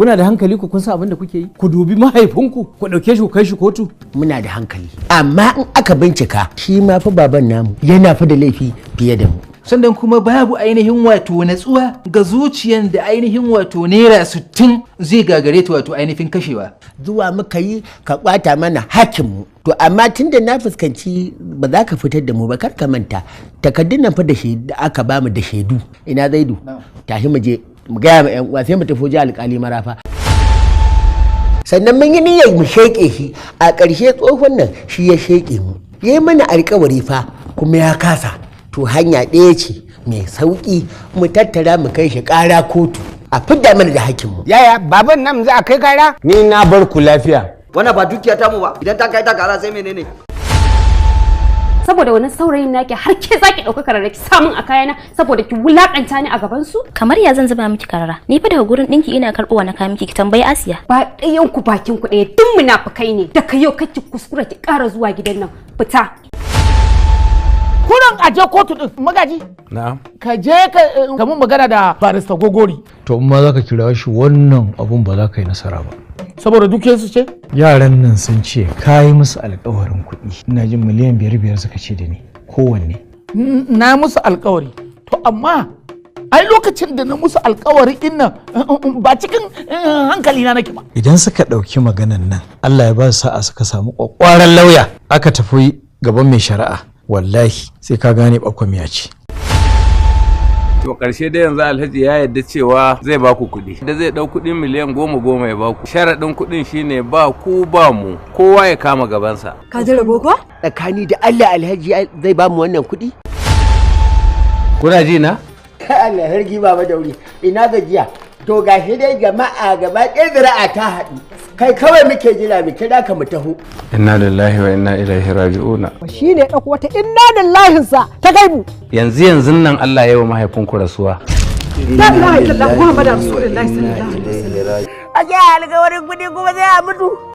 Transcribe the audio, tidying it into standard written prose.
kuna da hankali ku kun san abin da kuke yi? Ku dubi mahaifinku ku ɗauke shi ku kai shi kotu. Muna da hankali, amma in aka bincika shi ma fa baban namu yana fa da laifi fiye da mu. Sannan kuma babu ainihin wato natsuwa ga zuciyan da ainihin wato naira 60 zai gagare ta wato ainihin kashewa. Zuwa muka yi ka ɓata mana hakinmu. To amma tunda na fuskanci ba za ka fitar da mu ba, kar ka manta takardun nan fa da aka bamu da shaidu. Ina Zaidu tashi mu je mu gaya ma 'yan uwa sai mu tafi wajen alƙali Marafa. Sannan mun yi niyyar mu sheƙe shi, a ƙarshe tsohon nan shi ya sheƙe mu, ya yi mana alƙawari fa kuma ya kasa. To hanya ɗaya ce mai sauƙi, mu tattara mu kai shi ƙara kotu a fidda mana da hakkinmu. Yaya baban nan za a kai kara? Ni na bar ku lafiya. Wannan ba dukiya ta mu ba, idan ta kai ta kara sai menene? Saboda wani saurayin naki har ke zaki dauka karara ki samun a kayana saboda ki wulakanta ni a gaban su? Kamar ya zan zuba miki karara. Ni fa daga gurin dinki ina karbowa na kawo miki, ki tambayi Asiya. Ba ɗayan ku bakin ku ɗaya, duk munafukai ne. Daga yau kake kuskura ki ƙara zuwa gidan nan. Fita. Kuran aje kotu din magaji. Na'am. Ka je ka mun magana da barista Gogori. To in ma za ka kira shi wannan abun ba za ka yi nasara ba. Saboda dukiyarsu ce? Yaran nan sun ce ka yi musu alkawarin kuɗi. Ina jin miliyan 5 suka ce da ni kowanne. Na musu alkawari. To amma ai lokacin da na musu alkawari din nan ba cikin hankali na nake ba. Idan suka ɗauki maganan nan Allah ya ba su sa'a suka samu ƙwaƙwaran lauya aka tafi gaban mai shari'a, wallahi sai ka gane ɓakwamiya ce. To ƙarshe dai yanzu Alhaji ya yarda cewa zai ba ku kuɗi. Da zai ɗau kuɗin miliyan 10 ya ba ku. Sharaɗin kuɗin shine ba ku ba mu, kowa ya kama gabansa. Ka ji rabo ko? Tsakani da Allah Alhaji zai ba mu wannan kuɗi? Kuna ji na? Allah hargi baba daure, ina gajiya. To gashi dai jama'a gaba ɗaya zira'a ta haɗu. Kai kawai muke jira mu kira ka mu taho. Inna lillahi wa inna ilaihi raji'una. Shi ne ɗauko wata inna lillahin sa ta gaibu. Yanzu nan Allah ya yi wa mahaifinku rasuwa. La ilaha illallah Muhammadu Rasulullahi sallallahu alaihi wasallam. A ga alƙawarin kuɗi kuma zai a mutu.